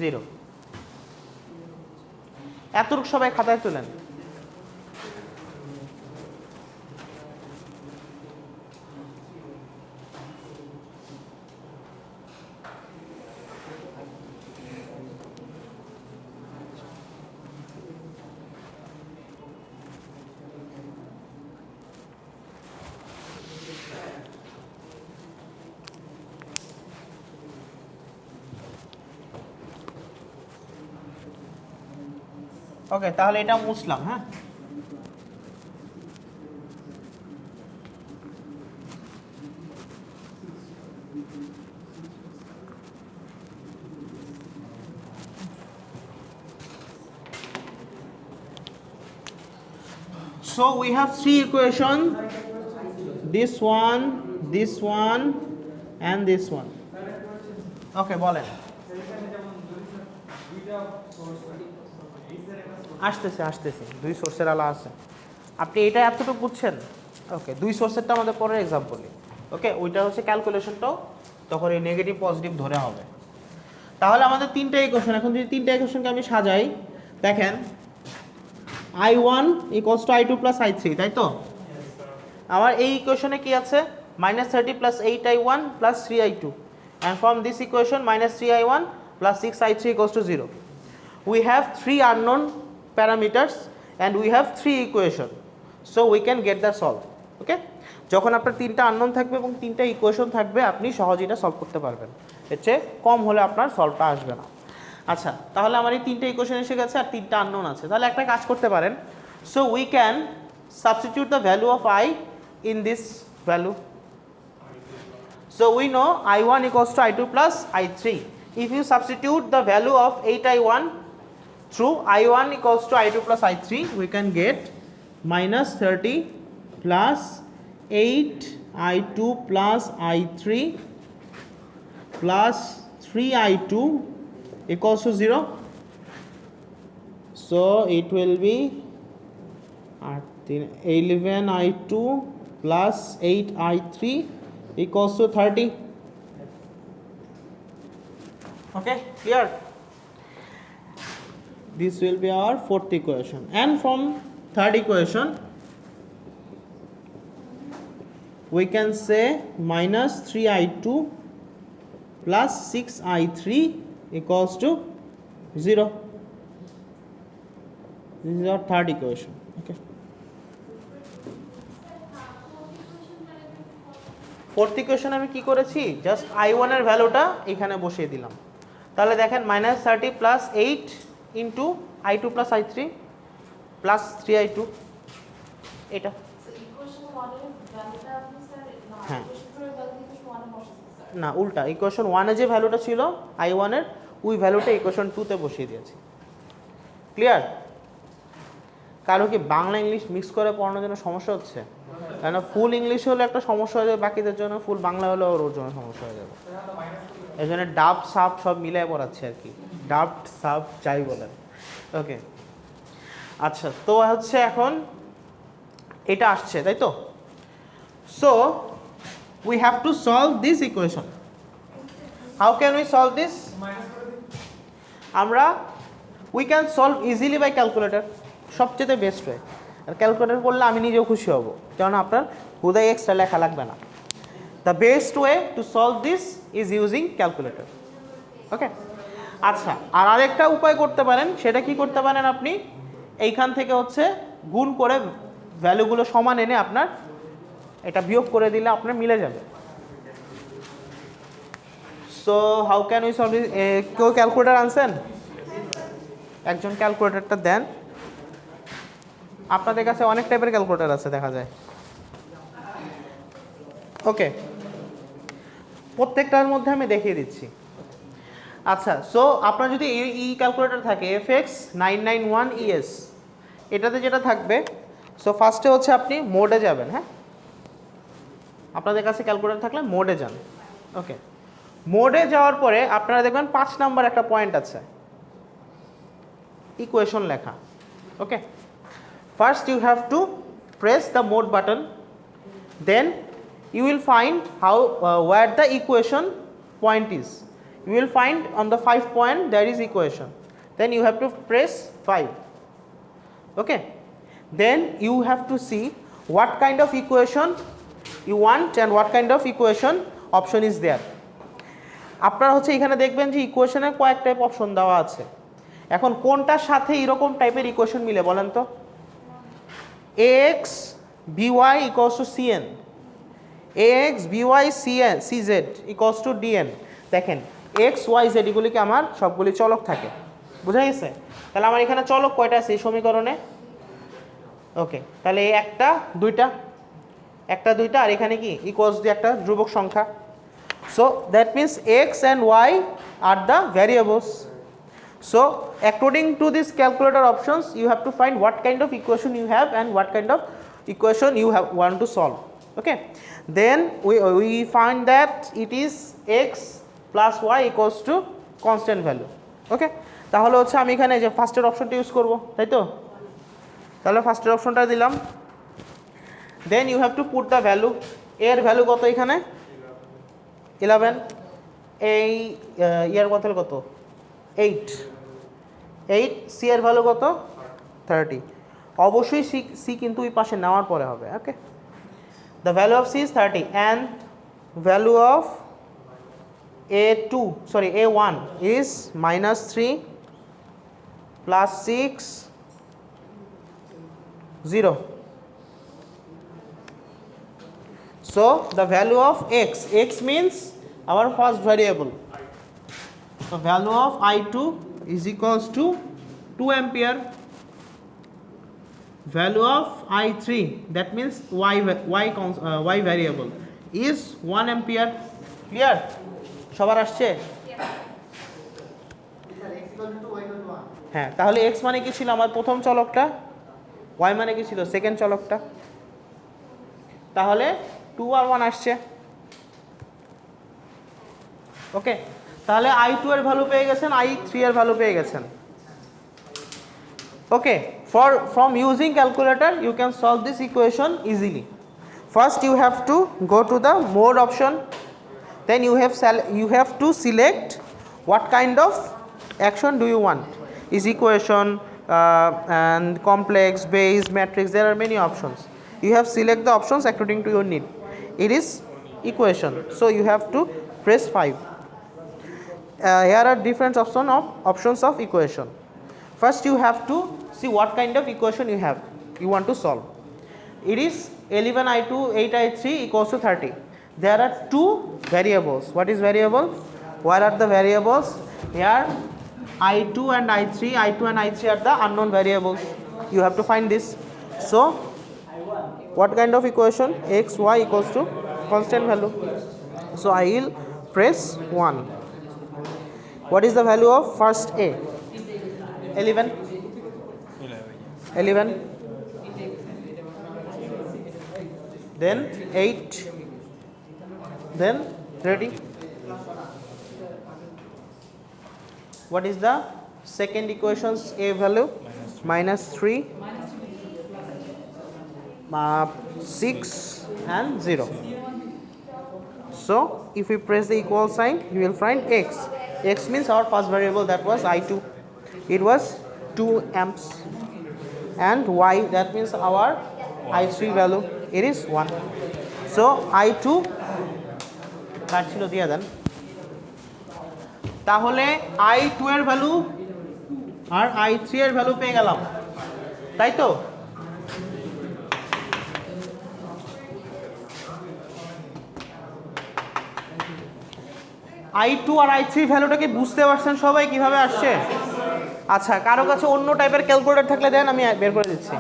0. এতটুকু সবাই খাতায় তুলেন। ওকে, তাহলে এটা মুছলাম। হ্যাঁ, so we have 3 equation, this one and this one. ওকে, বলেন। আসতেছে 2 সোর্সের আলা আছে। আপনি এটা এতটুকু বুঝছেন? ওকে, 2 সোর্সেরটা আমাদের পরের এক্সাম্পলে। ওকে, ওইটা হচ্ছে ক্যালকুলেশনটাও তখন এই নেগেটিভ পজিটিভ ধরে হবে। তাহলে আমাদের 3টা ইকুয়েশন, এখন যদি 3টা ইকুয়েশনকে আমি সাজাই, দেখেন i1 = i2 + i3, তাই তো? আমার এই ইকুয়েশনে কি আছে? -30 + 8i1 + 3i2, and from this equation -3i1 + 6i3 = 0. We have 3 unknown parameters and we have 3 equation, so we can get the solve. Okay, যখন আপনার 3টা আননোন থাকবে এবং 3টা ইকুয়েশন থাকবে, আপনি সহজেই এটা সলভ করতে পারবেন। এর চেয়ে কম হলে আপনার সলভটা আসবে না। আচ্ছা, তাহলে আমার এই 3টা ইকুয়েশন এসে গেছে আর 3টা আননোন আছে। তাহলে একটা কাজ করতে পারেন, so we can substitute the value of I in this value. So we know I1 = I2 + I3. If you substitute the value of 8i1 through I1 = I2 + I3, we can get -30 plus 8i2 plus I3 plus 3i2 equals to 0. So it will be 11i2 plus 8i3 equals to 30. Okay, clear? This will be our 4th equation, and from 3rd equation we can say -3i2 plus 6i3 equals to 0. This is our 3rd equation. Okay, 4th equation আমি কি করেছি, just i1 এর ভ্যালুটা এখানে বসিয়ে দিলাম। তাহলে দেখেন -30 plus 8 into I2 plus I3 plus 3I2, এটা হ্যাঁ না, উল্টা, ইকুয়েশন 1 এ যে ভ্যালুটা ছিল I1 এর, ওই ভ্যালুটা ইকুয়েশন 2 তে বসিয়ে দিয়েছি। ক্লিয়ার? কারো কি বাংলা ইংলিশ মিক্স করে পড়ানোর জন্য সমস্যা হচ্ছে? কেন ফুল ইংলিশ হলে একটা সমস্যা হয়ে যাবে বাকিদের জন্য, ফুল বাংলা হলে ওর জন্য সমস্যা হয়ে যাবে। এই জন্য ডাব সাপ সব মিলাই পড়াচ্ছে আর কি, ডাব সাপ যাই বলেন। ওকে, আচ্ছা, তো হচ্ছে এখন এটা আসছে, তাই তো? So we have to solve this equation. How can we solve this? আমরা we can solve easily by calculator, সবচেয়ে বেস্ট ওয়ে। আর ক্যালকুলেটর করলে আমি নিজেও খুশি হব, কারণ আপনার হুদাই এক্সট্রা লেখা লাগবে না। The best way to solve this is using calculator. Okay, আচ্ছা, আর আরেকটা উপায় করতে পারেন, সেটা কি করতে পারেন আপনি এইখান থেকে হচ্ছে গুণ করে ভ্যালুগুলো সমান এনে আপনার এটা বিয়োগ করে দিলে আপনার মিলে যাবে। So how can we solve this? কেউ ক্যালকুলেটর আনছেন? একজন ক্যালকুলেটরটা দেন। আপনাদের কাছে অনেক টাইপের ক্যালকুলেটর আছে দেখা যায়। ওকে, প্রত্যেকটার মধ্যে আমি দেখিয়ে দিচ্ছি। আচ্ছা, সো আপনার যদি এই ক্যালকুলেটর থাকে FX 991 ES, এটাতে যেটা থাকবে, সো ফার্স্টে হচ্ছে আপনি মোডে যাবেন। হ্যাঁ, আপনাদের কাছে ক্যালকুলেটর থাকলে মোডে যান। ওকে, মোডে যাওয়ার পরে আপনারা দেখবেন 5 নাম্বার একটা পয়েন্ট আছে, ইকুয়েশন লেখা। ওকে, first you have to press the mode button, then you will find how where the equation point is. You will find on the 5 point there is equation, then you have to press 5. Okay, then you have to see what kind of equation you want and what kind of equation option is there. আপনারা হচ্ছে এখানে দেখবেন যে ইকুয়েশনের কয়েক type option দেওয়া আছে। এখন কোনটার সাথে এরকম টাইপের ইকুয়েশন মিলে বলেন তো? ax by equals to cn, ax by cn cz equals to dn। দেখেন x y z এগুলিকে আমার সবগুলি চলক থাকে, বুঝা গেছে? তাহলে আমার এখানে চলক কয়টা আছে এই সমীকরণে? ওকে, তাহলে একটা দুইটা আর এখানে কি ইকুয়ালস দিয়ে একটা ধ্রুবক সংখ্যা। So that means x and y are the variables. So according to this calculator options, you have to find what kind of equation you have and what kind of equation you want to solve. Okay, then we find that it is x plus y equals to constant value. Okay, তাহলে হচ্ছে আমি এখানে যে ফার্স্টের অপশনটা use করব, তাই তো? তাহলে ফার্স্টের অপশনটা দিলাম, then you have to put the value। এর ভ্যালু কত এখানে? 11। এই ইয়ার কত? 8। সি এর ভ্যালু কত? 30। অবশ্যই সি কিন্তু ওই পাশে নেওয়ার পরে হবে। Okay, the value of C is 30 and value of A1 is -3 + 6 0। So the value of x means our first variable. So value of I2 is equals to 2 ampere. Value of I3, that means y variable, is 1 ampere. Clear? সবার আসছে? হ্যাঁ, তাহলে x মানে কি ছিল আমার প্রথম চলকটা, y মানে কি ছিল সেকেন্ড চলকটা। তাহলে 2 আর 1 আসছে। ওকে, তাহলে I2 এর ভ্যালু পেয়ে গেছেন, I3 এর ভ্যালু পেয়ে গেছেন। ওকে, from using calculator you can solve this equation easily. First you have to go to the mode option, then you have to select what kind of action do you want. Is equation and complex, base, matrix, there are many options. You have select the options according to your need. It is equation, so you have to press 5. Here are different options of equation. First you have to see what kind of equation you want to solve. It is 11I2 8I3 equals to 30. There are two variables. What is variable? Where are the variables? Here I2 and I3 are the unknown variables. You have to find this. So what kind of equation? X y equals to constant value. So I will press 1. What is the value of first A? 11. Then 8. Then 30. What is the second equation's A value? -3, 6 and 0. So if we press the equal sign, you will find x. X means our first variable, that was I2. It was 2 amps. And y, that means our I3 value, it is 1. So I2 কার ছিল দিয়ে দেন। তাহলে I2 এর value আর I3 এর value পেয়ে গেলাম, তাই তো? I2 আর I3 ভ্যালুটা কি বুঝতে পারছেন সবাই কিভাবে আসছে? আচ্ছা, কারো কাছে অন্য টাইপের ক্যালকুলেটর থাকলে দেন, আমি বের করে দিচ্ছি।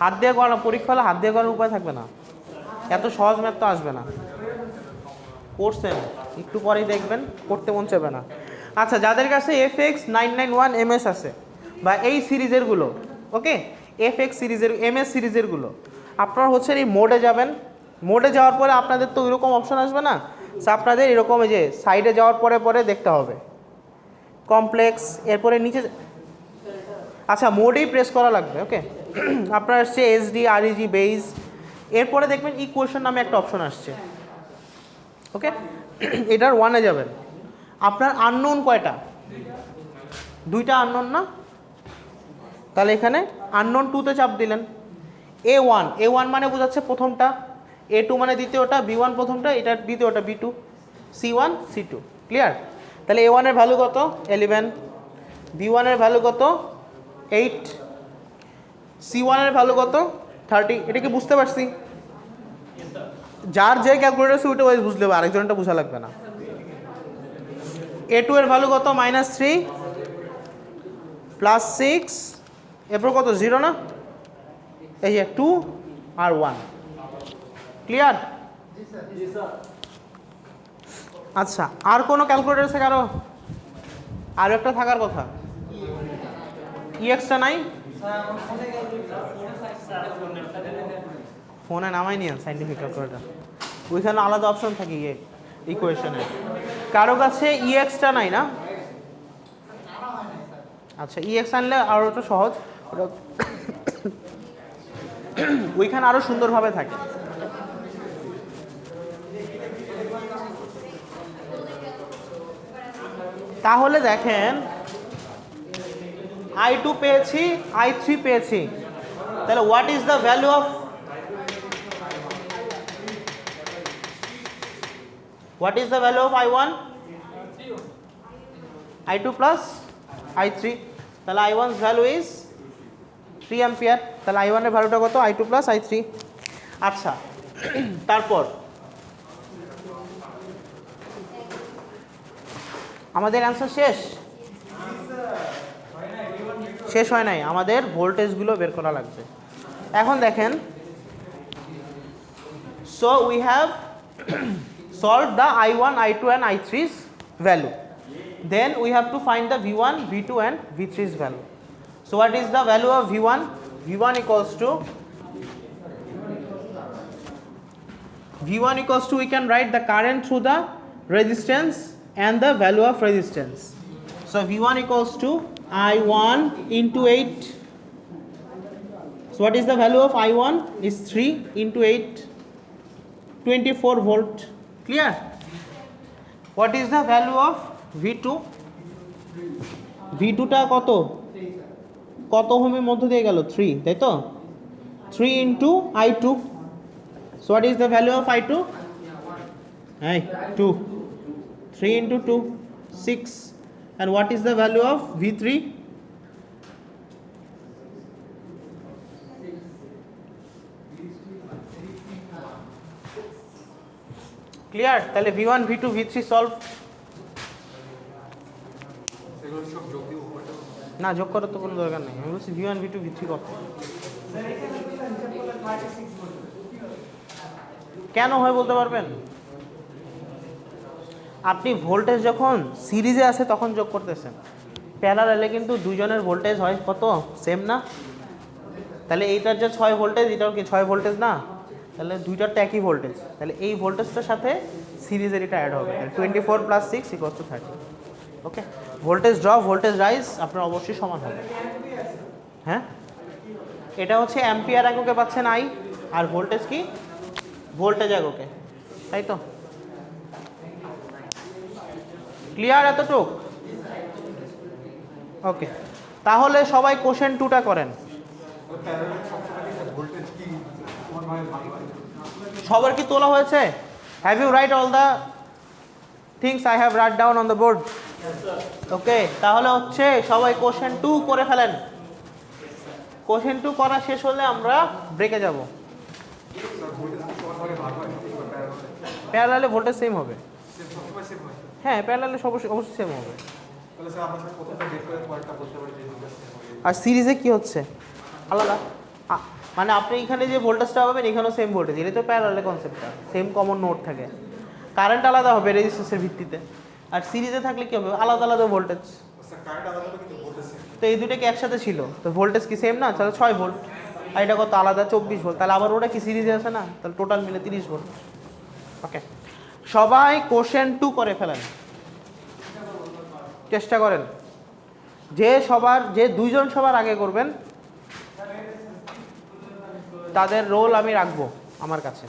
হাত দিয়ে করা পরীক্ষা হলে হাত দিয়ে করার উপায় থাকবে না, এত সহজ ম্যাথ তো আসবে না। করছেন একটু পরেই দেখবেন করতে মন চাইবে না। আচ্ছা, যাদের কাছে FX991MS আছে বা এই সিরিজেরগুলো, ওকে, FX সিরিজের MS সিরিজেরগুলো, আপনারা হচ্ছে এই মোডে যাবেন। মোডে যাওয়ার পরে আপনাদের তো ওইরকম অপশন আসবে না, আপনাদের এরকম এই যে সাইডে যাওয়ার পরে পরে দেখতে হবে কমপ্লেক্স, এরপরে নিচে। আচ্ছা, মোডেই প্রেস করা লাগবে, ওকে। আপনার আসছে SD REG বেস, এরপরে দেখবেন ইকুয়েশন নামে একটা অপশন আসছে, ওকে। এটার 1-এ যাবেন। আপনার আননোন কয়টা? 2টা আননোন না? তাহলে এখানে আননোন 2-তে চাপ দিলেন। A1 মানে বোঝাচ্ছে প্রথমটা, A2 মানে দ্বিতীয়টা, B1 প্রথমটা, এটা দ্বিতীয়টা B2, C1 C2, ক্লিয়ার? তাহলে A1 এর ভ্যালু কত? 11, B1 এর ভ্যালু কত? 8, C1 এর ভ্যালু কত? 30। এটা কি বুঝতে পারছি? যার যে ক্যালকুলেটর আছে ওইটা ওয়াইজ বুঝলে হবে, আরেকজনটা বোঝা লাগবে না। A2 এর ভ্যালু কত? -3 +6, এরপর কত? 0 না? এই যে 2 আর 1, ক্লিয়ার? আচ্ছা, আর কোনো ক্যালকুলেটর আছে কারো? আর একটা থাকার কথা, EX-টা নাই? ফোনে নামাই নিয়ে সাইন্টিফিক ক্যালকুলেটর, ওইখানে আলাদা অপশন থাকে ইকুয়েশনের। কারো কাছে EX-টা নাই না? আচ্ছা, EX আনলে আরও একটু সহজ, ওইখানে আরও সুন্দরভাবে থাকে। তাহলে দেখেন I2 পেয়েছি, I3 পেয়েছি, তাহলে what is the value of I1? I2 plus I3, তাহলে I1's ভ্যালু ইজ 3 অ্যাম্পিয়ার। তাহলে I1 এর ভ্যালুটা কত? I2 plus I3। আচ্ছা, তারপর আমাদের অ্যান্সার শেষ? শেষ হয় নাই, আমাদের ভোল্টেজগুলো বের করা লাগবে। এখন দেখেন, so we have solved the I1, I2 and I3's value. Then we have to find the V1, V2 and V3's value. So what is the value of V1? V1 equals to, we can write the current through the resistance and the value of resistance. So V1 equals to I1 into 8. So what is the value of I1? Is 3 into 8, 24 volt. Clear? What is the value of V2? V2টা কত? কত ওহমের মধ্য দিয়ে গেল? 3, তাই তো? 3 into I2. So what is the value of I2? Hey, 2. 3 into 2, 6. And what is the value of V3? Clear? তাহলে V1, V2, V3 solve. না, যোগ করার তো কোনো দরকার নেই, আমি বলছি V1, V2, V3 কত। কেন হয় বলতে পারবেন? আপনি ভোল্টেজ যখন সিরিজে আছে তখন যোগ করতেছেন, প্যারালালে কিন্তু দুজনের ভোল্টেজ হয় কত? সেম না? তাহলে এইটার যে 6 ভোল্টেজ, এটাও কি 6 ভোল্টেজ না? তাহলে দুইটার তো একই ভোল্টেজ, তাহলে এই ভোল্টেজটার সাথে সিরিজের এটা অ্যাড হবে, 24 + 6 = 30। ওকে, ভোল্টেজ ড্রপ, ভোল্টেজ রাইজ আপনার অবশ্যই সমান হবে। হ্যাঁ, এটা হচ্ছে অ্যাম্পিয়ার এককে পাচ্ছেন I, আর ভোল্টেজ কি? ভোল্টেজ এককে। তাই তো? ক্লিয়ার এতটুক? ওকে, তাহলে সবাই কোশ্চেন 2টা করেন। সবার কি তোলা হয়েছে? Have you write all the things I have write down on the board? Okay, তাহলে হচ্ছে সবাই কোশ্চেন 2 করে ফেলেন। কোশ্চেন 2 করা শেষ হলে আমরা ব্রেকে যাব। প্যারালালে ভোল্টেজ সেম হবে। হ্যাঁ, প্যারালালে অবশ্যই সেম হবে। আর সিরিজে কি হচ্ছে আলাদা, মানে আপনি এখানে যে ভোল্টেজটা পাবেন এখানেও সেম ভোল্টেজ, এটা তো প্যারালালে কনসেপ্টটা, সেম কমন নোড থাকে। কারেন্ট আলাদা হবে রেজিস্ট্যান্সের ভিত্তিতে, আর সিরিজে থাকলে কি হবে, আলাদা আলাদা ভোল্টেজ। তো এই দুটো কি একসাথে ছিল, তো ভোল্টেজ কি সেম না? তাহলে 6 ভোল্ট, আর এটা কত আলাদা 24 ভোল্ট, তাহলে আবার ওটা কি সিরিজে আছে না, তাহলে টোটাল মিলে 30 ভোল্ট। ওকে, সবাই কোশ্চেন 2 করে ফেলেন, চেষ্টা করেন। যে 2 জন সবার আগে করবেন তাদের রোল আমি রাখবো আমার কাছে।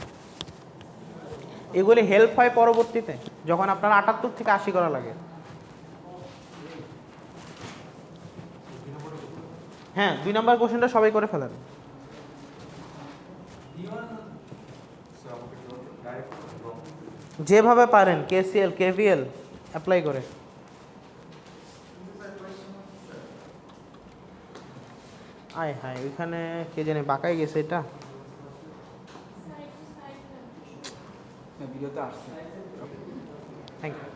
এগুলি হেল্প হয় পরবর্তীতে যখন আপনার 78 থেকে 80 করা লাগে। হ্যাঁ, 2 নম্বর কোশ্চেনটা সবাই করে ফেলেন। যেভাবে পারেন কেসিএল কেভিএল অ্যাপ্লাই করে। আয় হায়, ওইখানে কে জানে বাঁকাই গেছে এটা। Thank you.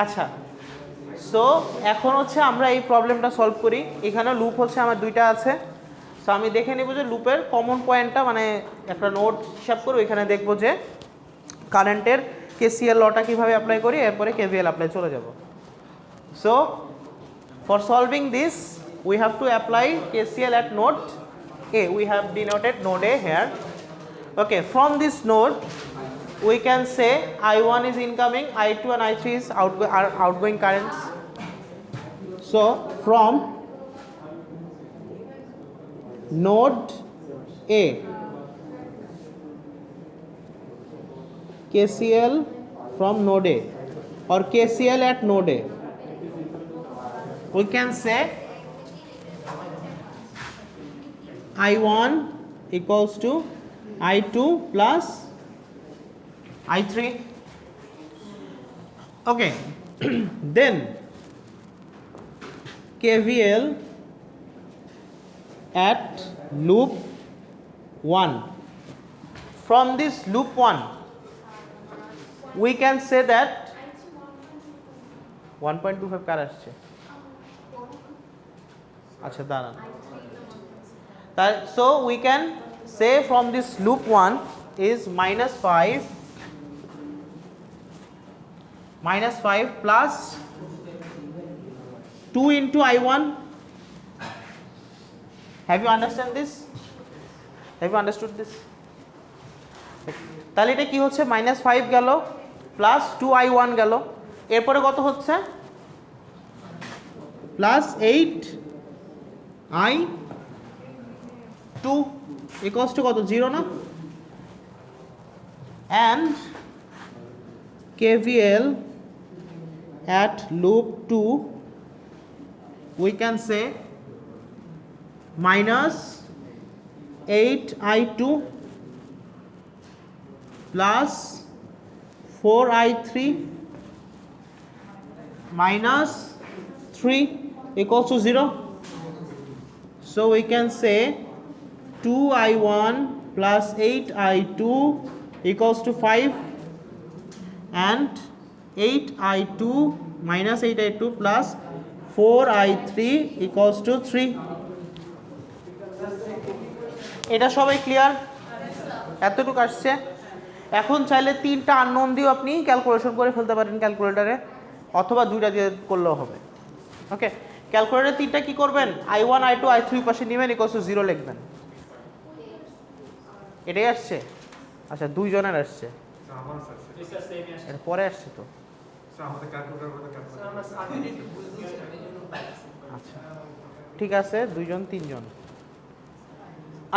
আচ্ছা, সো এখন হচ্ছে আমরা এই প্রবলেমটা সলভ করি। এখানে লুপ হচ্ছে আমার 2টা আছে। সো আমি দেখে নেব যে লুপের কমন পয়েন্টটা, মানে একটা নোট হিসাব করে ওইখানে দেখব যে কারেন্টের কেসিএল লটা কীভাবে অ্যাপ্লাই করি, এরপরে কেভিএল অ্যাপ্লাই চলে যাব। So for solving this we have to apply KCL at node A. We have denoted node A here. Okay, from this node we can say I1 is incoming, I2 and I3 is outgoing currents. So from node A, KCL from node A or KCL at node A, we can say I1 equals to I2 plus I3. Okay, then KVL at loop 1. From this loop 1 we can say that 1.25 কার আসছে? আচ্ছা দাঁড়ান। So we can say from this loop 1 is -5 plus 2 into I1. Have you understand this? Have you understood this? তাহলে এটা কি হচ্ছে, -5 গেল plus 2I1 গেল, এরপরে কত হচ্ছে +8I2 equals to কত, 0 না? And KVL at loop 2 we can say -8I2 plus 4I3 minus 3 equals to 0. So we can say 2I1 plus 8I2 equals to 5 and 8I2 minus 8I2 plus 4I3 equals to 3. এটা সবাই clear? এতটুকু আসছে। এখন চাইলে 3টা unknown দিয়েও আপনি calculation করে ফেলতে পারেন ক্যালকুলেটরে, অথবা 2টা দিয়ে করলেও হবে। ওকে, ক্যালকুলেটরে 3টা কি করবেন, I1 I2 I3 পাশে নেবেন, ইকুয়ালস টু 0 লিখবেন। এটাই আসছে? আচ্ছা, 2 জনের আসছে, এর পরে আসছে তো। আচ্ছা ঠিক আছে, 2 জন 3 জন।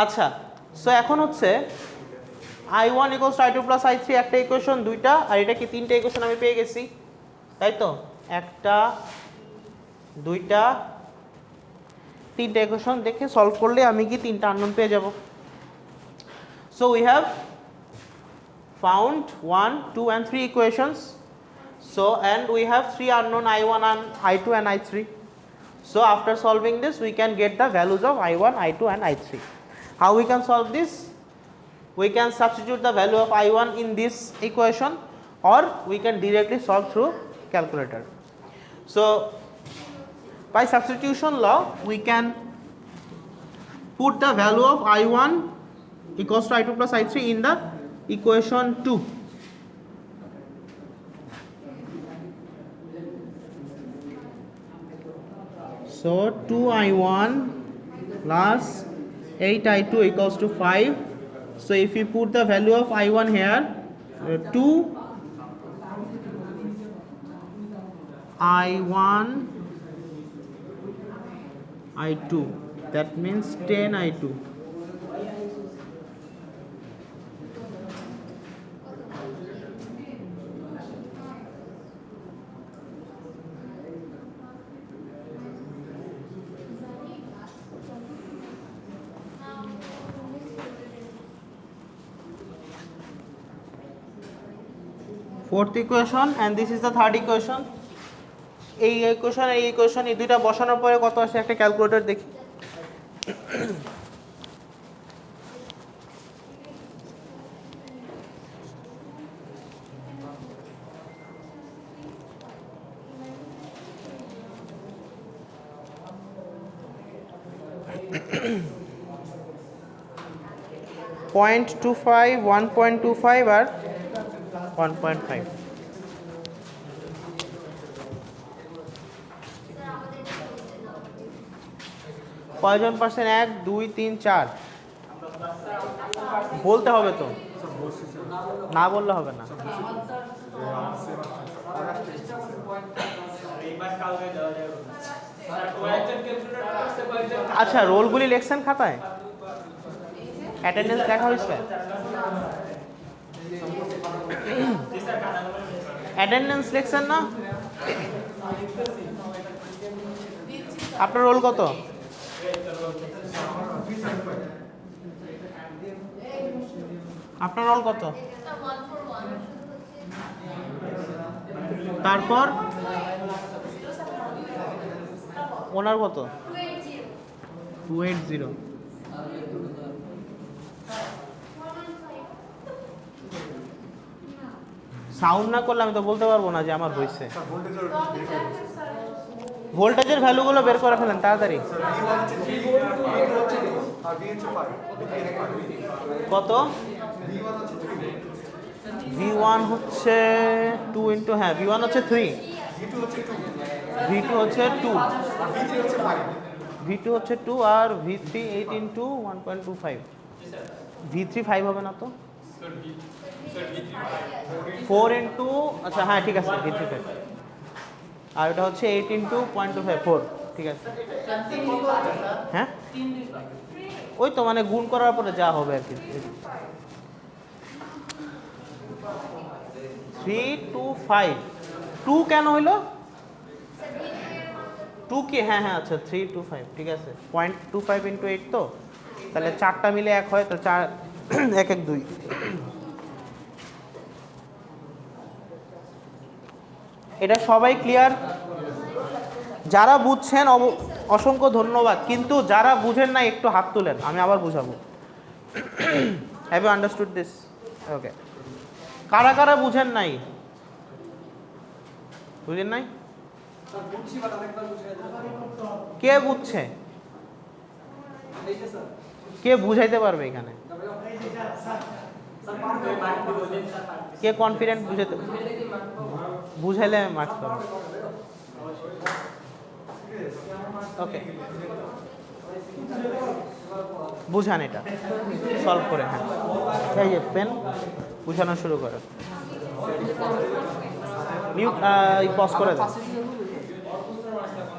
আচ্ছা, সো এখন হচ্ছে I1 equals to I2 plus I3 একটা ইকুয়েশন, দুইটা, আর এটা কি তিনটা ইকুয়েশন আমি পেয়ে গেছি, তাই তো? একটা, দুইটা, তিনটা ইকুয়েশন দেখে সলভ করলে আমি কি তিনটা আননোন পেয়ে যাব। So we have found 1, 2 and 3 equations. So and we have 3 unknown I1 and I2 and I3. So after solving this we can get the values of I1, I2 and I3. How we can solve this? We can substitute the value of I1 in this equation, or we can directly solve through calculator. So by substitution law we can put the value of I1 equals to I2 plus I3 in the equation 2. So 2I1 plus 8I2 equals to 5. So if we put the value of I1 here, 2 I1 I2, that means 10 I2. Fourth equation and this is the third equation. এই equation এই দুইটা বসানোর পরে কত আসে একটা calculator দেখি। .25, 1.25 আর 1.5। কয়জন পার্সেন্ট? 1, 2, 3, 4 বলতে হবে তো, না বললে হবে না। আচ্ছা, রোলগুলি লিখছেন খাতায়? অ্যাটেন্ডেন্স দেখা হয়েছে? অ্যাটেন্ডেন্স লিখছেন না? আপনার রোল কত? আপনার রোল কত? তারপর ওনার কত? 280। সাউন্ড না করলে আমি তো বলতে পারবো না যে আমার হয়েছে। ভোল্টেজের ভ্যালুগুলো বের করে ফেলেন তাড়াতাড়ি। কত? V1 হচ্ছে 2 ইন্টু, হ্যাঁ V1 হচ্ছে 3, V2 হচ্ছে 2, V2 হচ্ছে 2 আর V3 8 ইন্টু 1.25। V3 5 হবে না তো? 4 ইন্টু, আচ্ছা হ্যাঁ ঠিক আছে, V3 5, আর এটা হচ্ছে 8 ইন্টু 0.25, 4, ঠিক আছে। হ্যাঁ ওই তো মানে গুণ করার পরে যা হবে আর কি। 3 2 5, 2 কেন হইলো? 2 কি? হ্যাঁ হ্যাঁ আচ্ছা 3 2 5, ঠিক আছে। 0.25 ইন্টু 8 তো, তাহলে 4টা মিলে 1 হয়, তো 4 1 1 2। এটা সবাই ক্লিয়ার? যারা বুঝছেন অসংখ্য ধন্যবাদ, কিন্তু যারা বুঝেন না একটু হাত তুলেন, আমি আবার বুঝাবো। Have you understood this? Okay, কারা কারা বুঝেন নাই? বুঝেন নাই? কে বুঝছে? কে বুঝাইতে পারবে এখানে? কে কনফিডেন্ট বুঝাইতে? বুঝাইলে মার্কস পাবে। ওকে, বুঝান এটা সলভ করে। হ্যাঁ এই যে পেন, বুঝানো শুরু করে। মিউট পজ করে দেন।